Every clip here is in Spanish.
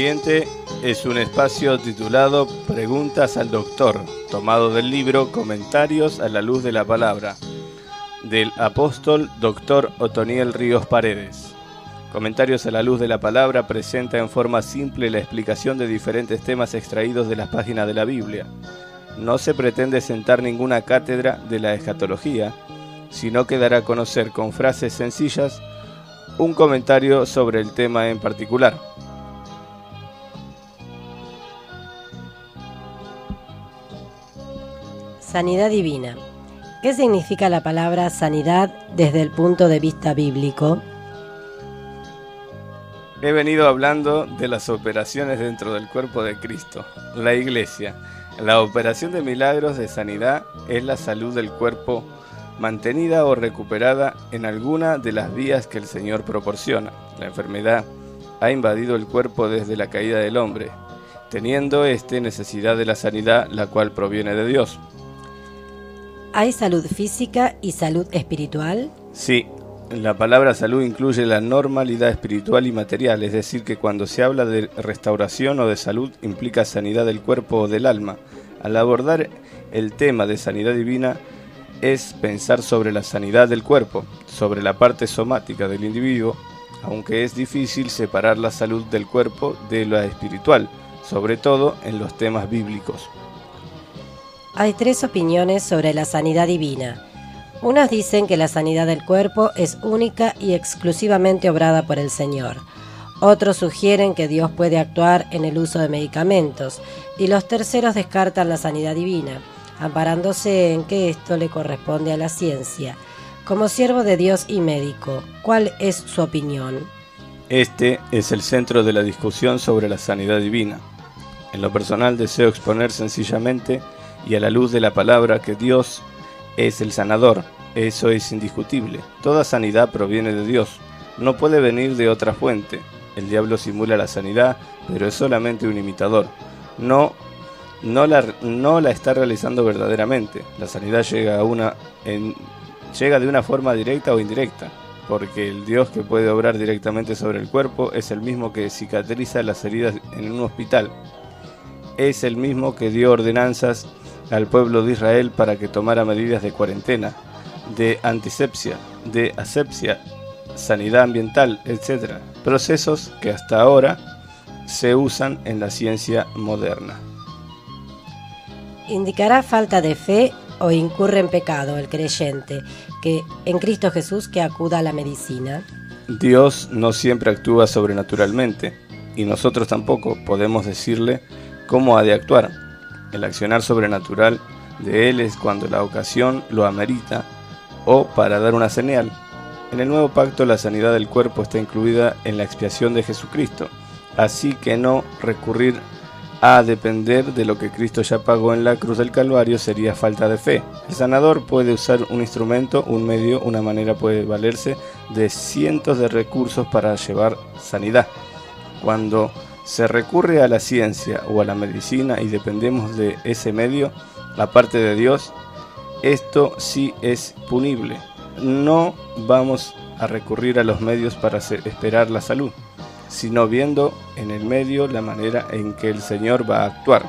siguiente es un espacio titulado Preguntas al Doctor, tomado del libro Comentarios a la Luz de la Palabra, del apóstol Dr. Otoniel Ríos Paredes. Comentarios a la Luz de la Palabra presenta en forma simple la explicación de diferentes temas extraídos de las páginas de la Biblia. No se pretende sentar ninguna cátedra de la escatología, sino que dará a conocer con frases sencillas un comentario sobre el tema en particular. Sanidad divina. ¿Qué significa la palabra sanidad desde el punto de vista bíblico? He venido hablando de las operaciones dentro del cuerpo de Cristo, la Iglesia. La operación de milagros de sanidad es la salud del cuerpo mantenida o recuperada en alguna de las vías que el Señor proporciona. La enfermedad ha invadido el cuerpo desde la caída del hombre, teniendo necesidad de la sanidad, la cual proviene de Dios. ¿Hay salud física y salud espiritual? Sí, la palabra salud incluye la normalidad espiritual y material, es decir, que cuando se habla de restauración o de salud implica sanidad del cuerpo o del alma. Al abordar el tema de sanidad divina es pensar sobre la sanidad del cuerpo, sobre la parte somática del individuo, aunque es difícil separar la salud del cuerpo de la espiritual, sobre todo en los temas bíblicos. Hay 3 opiniones sobre la sanidad divina. Unos dicen que la sanidad del cuerpo es única y exclusivamente obrada por el Señor. Otros sugieren que Dios puede actuar en el uso de medicamentos. Y los terceros descartan la sanidad divina, amparándose en que esto le corresponde a la ciencia. Como siervo de Dios y médico, ¿cuál es su opinión? Este es el centro de la discusión sobre la sanidad divina. En lo personal deseo exponer sencillamente y a la luz de la palabra que Dios es el sanador. Eso es indiscutible. Toda sanidad proviene de Dios. No puede venir de otra fuente. El diablo simula la sanidad, pero es solamente un imitador. No la está realizando verdaderamente. La sanidad llega de una forma directa o indirecta, porque el Dios que puede obrar directamente sobre el cuerpo es el mismo que cicatriza las heridas en un hospital. Es el mismo que dio ordenanzas al pueblo de Israel para que tomara medidas de cuarentena, de antisepsia, de asepsia, sanidad ambiental, etc. Procesos que hasta ahora se usan en la ciencia moderna. ¿Indicará falta de fe o incurre en pecado el creyente que en Cristo Jesús que acuda a la medicina? Dios no siempre actúa sobrenaturalmente y nosotros tampoco podemos decirle cómo ha de actuar. El accionar sobrenatural de Él es cuando la ocasión lo amerita o para dar una señal. En el nuevo pacto la sanidad del cuerpo está incluida en la expiación de Jesucristo, así que no recurrir a depender de lo que Cristo ya pagó en la cruz del Calvario sería falta de fe. El sanador puede usar un instrumento, un medio, una manera, puede valerse de cientos de recursos para llevar sanidad. Cuando se recurre a la ciencia o a la medicina y dependemos de ese medio, aparte de Dios, esto sí es punible. No vamos a recurrir a los medios para esperar la salud, sino viendo en el medio la manera en que el Señor va a actuar.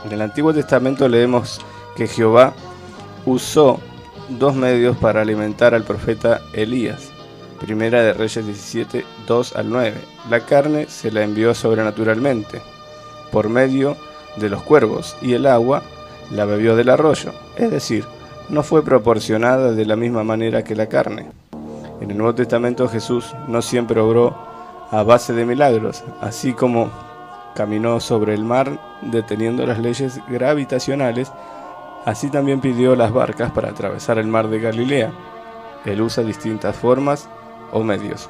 En el Antiguo Testamento leemos que Jehová usó 2 medios para alimentar al profeta Elías. Primera de Reyes 17, 2 al 9. La carne se la envió sobrenaturalmente, por medio de los cuervos, y el agua la bebió del arroyo, es decir, no fue proporcionada de la misma manera que la carne. En el Nuevo Testamento Jesús no siempre obró a base de milagros, así como caminó sobre el mar deteniendo las leyes gravitacionales, así también pidió las barcas para atravesar el mar de Galilea. Él usa distintas formas o medios.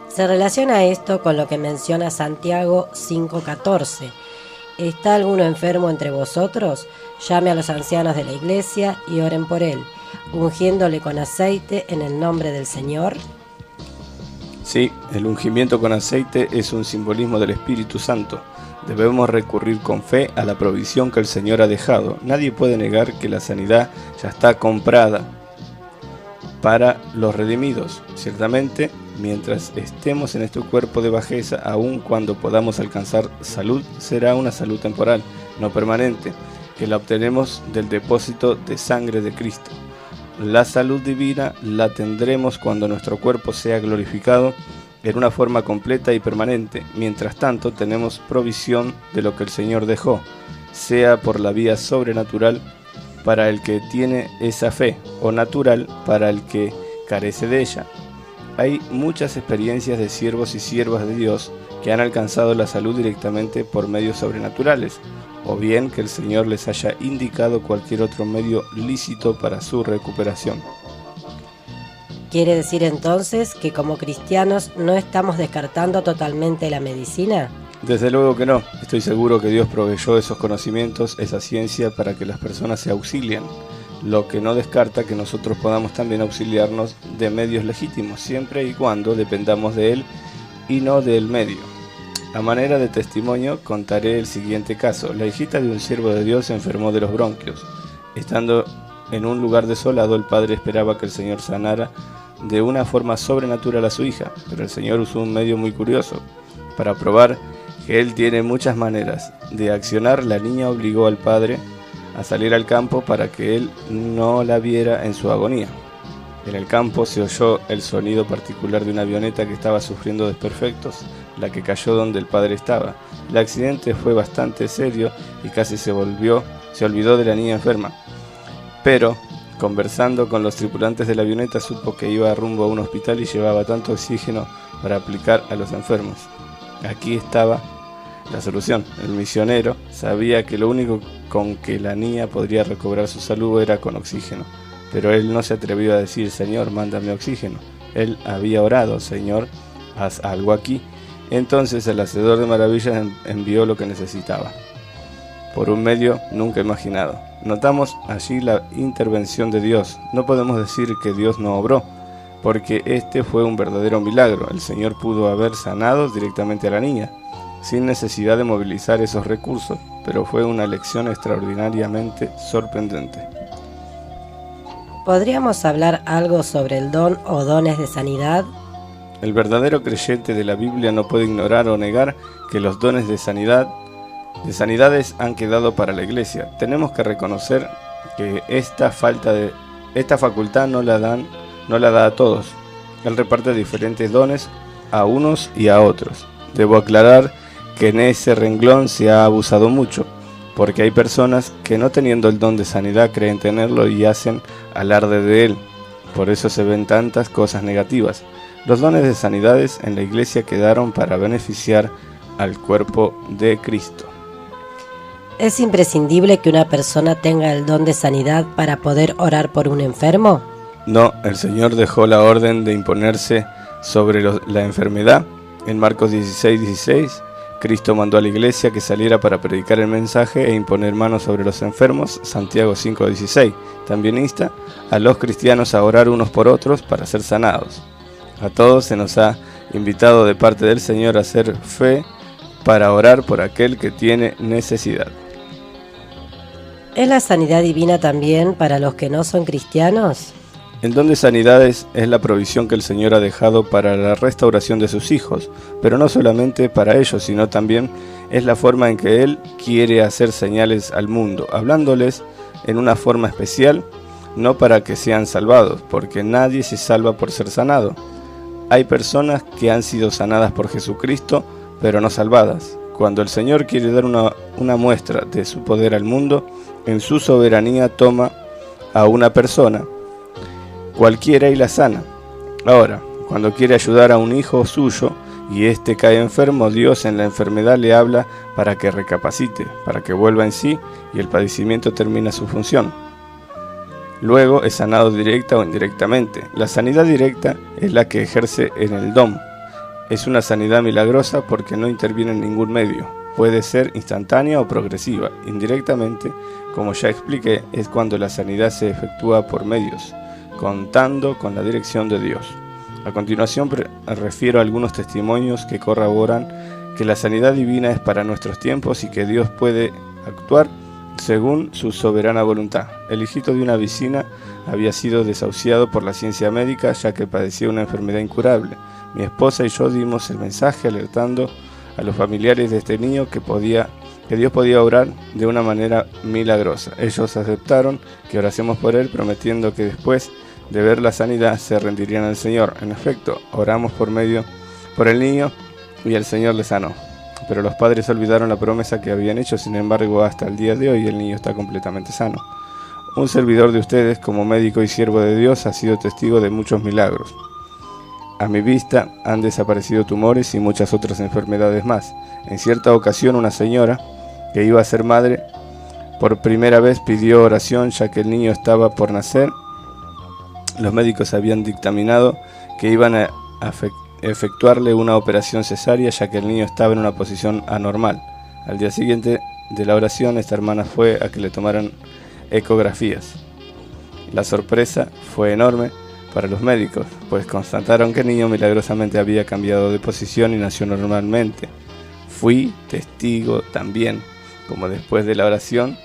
Se relaciona esto con lo que menciona Santiago 5:14. ¿Está alguno enfermo entre vosotros? Llame a los ancianos de la iglesia y oren por él, ungiéndole con aceite en el nombre del Señor. Sí, el ungimiento con aceite es un simbolismo del Espíritu Santo. Debemos recurrir con fe a la provisión que el Señor ha dejado. Nadie puede negar que la sanidad ya está comprada para los redimidos. Ciertamente, Mientras estemos en este cuerpo de bajeza, aun cuando podamos alcanzar salud, será una salud temporal, no permanente, que la obtenemos del depósito de sangre de Cristo. La salud divina la tendremos cuando nuestro cuerpo sea glorificado en una forma completa y permanente. Mientras tanto, tenemos provisión de lo que el Señor dejó, sea por la vía sobrenatural para el que tiene esa fe, o natural para el que carece de ella. Hay muchas experiencias de siervos y siervas de Dios que han alcanzado la salud directamente por medios sobrenaturales, o bien que el Señor les haya indicado cualquier otro medio lícito para su recuperación. ¿Quiere decir entonces que como cristianos no estamos descartando totalmente la medicina? Desde luego que no. Estoy seguro que Dios proveyó esos conocimientos, esa ciencia, para que las personas se auxilien, lo que no descarta que nosotros podamos también auxiliarnos de medios legítimos, siempre y cuando dependamos de Él y no del medio. A manera de testimonio, contaré el siguiente caso. La hijita de un siervo de Dios se enfermó de los bronquios. Estando en un lugar desolado, el padre esperaba que el Señor sanara de una forma sobrenatural a su hija, pero el Señor usó un medio muy curioso. Para probar que Él tiene muchas maneras de accionar, la niña obligó al padre a salir al campo para que él no la viera en su agonía. En el campo se oyó el sonido particular de una avioneta que estaba sufriendo desperfectos, la que cayó donde el padre estaba. El accidente fue bastante serio y casi se olvidó de la niña enferma. Pero, conversando con los tripulantes de la avioneta, supo que iba rumbo a un hospital y llevaba tanto oxígeno para aplicar a los enfermos. Aquí estaba la solución. El misionero sabía que lo único con que la niña podría recobrar su salud era con oxígeno, pero él no se atrevió a decir: Señor, mándame oxígeno. Él había orado: Señor, haz algo aquí. Entonces el hacedor de maravillas envió lo que necesitaba, por un medio nunca imaginado. Notamos allí la intervención de Dios. No podemos decir que Dios no obró, porque este fue un verdadero milagro. El Señor pudo haber sanado directamente a la niña, sin necesidad de movilizar esos recursos, pero fue una lección extraordinariamente sorprendente. ¿Podríamos hablar algo sobre el don o dones de sanidad? El verdadero creyente de la Biblia no puede ignorar o negar que los dones de sanidades han quedado para la Iglesia. Tenemos que reconocer que esta facultad no la da a todos. Él reparte diferentes dones a unos y a otros. Debo aclarar que en ese renglón se ha abusado mucho, porque hay personas que, no teniendo el don de sanidad, creen tenerlo y hacen alarde de él. Por eso se ven tantas cosas negativas. Los dones de sanidades en la Iglesia quedaron para beneficiar al cuerpo de Cristo. ¿Es imprescindible que una persona tenga el don de sanidad para poder orar por un enfermo? No, el Señor dejó la orden de imponerse sobre la enfermedad. En Marcos 16:16, Cristo mandó a la Iglesia que saliera para predicar el mensaje e imponer manos sobre los enfermos. Santiago 5:16 también insta a los cristianos a orar unos por otros para ser sanados. A todos se nos ha invitado de parte del Señor a hacer fe para orar por aquel que tiene necesidad. ¿Es la sanidad divina también para los que no son cristianos? El don de sanidades es la provisión que el Señor ha dejado para la restauración de sus hijos, pero no solamente para ellos, sino también es la forma en que Él quiere hacer señales al mundo, hablándoles en una forma especial, no para que sean salvados, porque nadie se salva por ser sanado. Hay personas que han sido sanadas por Jesucristo, pero no salvadas. Cuando el Señor quiere dar una muestra de su poder al mundo, en su soberanía toma a una persona cualquiera y la sana. Ahora, cuando quiere ayudar a un hijo suyo y éste cae enfermo, Dios en la enfermedad le habla para que recapacite, para que vuelva en sí, y el padecimiento termina su función. Luego es sanado directa o indirectamente. La sanidad directa es la que ejerce en el don. Es una sanidad milagrosa porque no interviene en ningún medio. Puede ser instantánea o progresiva. Indirectamente, como ya expliqué, es cuando la sanidad se efectúa por medios, contando con la dirección de Dios. A continuación refiero a algunos testimonios que corroboran que la sanidad divina es para nuestros tiempos y que Dios puede actuar según su soberana voluntad. El hijito de una vecina había sido desahuciado por la ciencia médica ya que padecía una enfermedad incurable. Mi esposa y yo dimos el mensaje alertando a los familiares de este niño que Dios podía obrar de una manera milagrosa. Ellos aceptaron que orásemos por él, prometiendo que después de ver la sanidad se rendirían al Señor. En efecto, oramos por el niño y el Señor le sanó. Pero los padres olvidaron la promesa que habían hecho. Sin embargo, hasta el día de hoy el niño está completamente sano. Un servidor de ustedes, como médico y siervo de Dios, ha sido testigo de muchos milagros. A mi vista han desaparecido tumores y muchas otras enfermedades más. En cierta ocasión, una señora que iba a ser madre por primera vez pidió oración, ya que el niño estaba por nacer. Los médicos habían dictaminado que iban a efectuarle una operación cesárea, ya que el niño estaba en una posición anormal. Al día siguiente de la oración, esta hermana fue a que le tomaran ecografías. La sorpresa fue enorme para los médicos, pues constataron que el niño milagrosamente había cambiado de posición y nació normalmente. Fui testigo también, como después de la oración,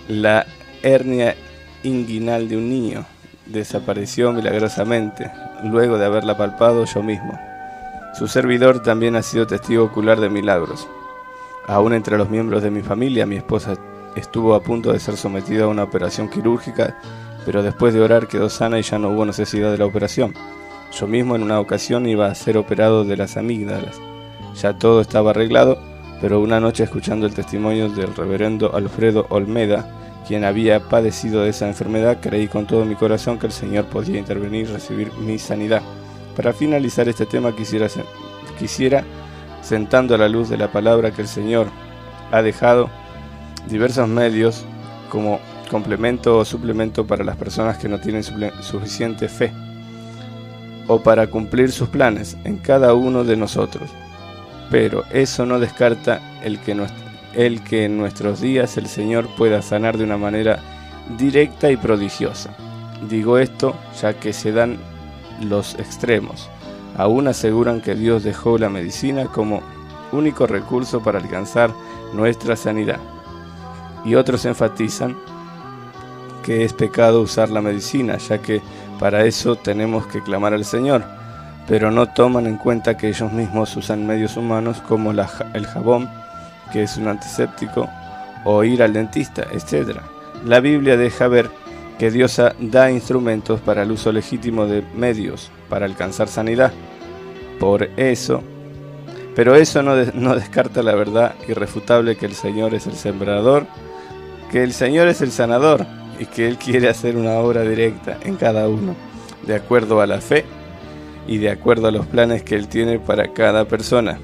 la hernia inguinal de un niño desapareció milagrosamente, luego de haberla palpado yo mismo. Su servidor también ha sido testigo ocular de milagros. Aún entre los miembros de mi familia, mi esposa estuvo a punto de ser sometida a una operación quirúrgica, pero después de orar quedó sana y ya no hubo necesidad de la operación. Yo mismo en una ocasión iba a ser operado de las amígdalas. Ya todo estaba arreglado, pero una noche, escuchando el testimonio del reverendo Alfredo Olmeda, quien había padecido de esa enfermedad, creí con todo mi corazón que el Señor podía intervenir y recibir mi sanidad. Para finalizar este tema quisiera, sentando a la luz de la palabra que el Señor ha dejado, diversos medios como complemento o suplemento para las personas que no tienen suficiente fe, o para cumplir sus planes en cada uno de nosotros. Pero eso no descarta el que en nuestros días el Señor pueda sanar de una manera directa y prodigiosa. Digo esto ya que se dan los extremos. Aún aseguran que Dios dejó la medicina como único recurso para alcanzar nuestra sanidad. Y otros enfatizan que es pecado usar la medicina, ya que para eso tenemos que clamar al Señor, pero no toman en cuenta que ellos mismos usan medios humanos como el jabón, que es un antiséptico, o ir al dentista, etc. La Biblia deja ver que Dios da instrumentos para el uso legítimo de medios para alcanzar sanidad. Pero eso no descarta la verdad irrefutable que el Señor es el sembrador, que el Señor es el sanador y que Él quiere hacer una obra directa en cada uno, de acuerdo a la fe y de acuerdo a los planes que Él tiene para cada persona.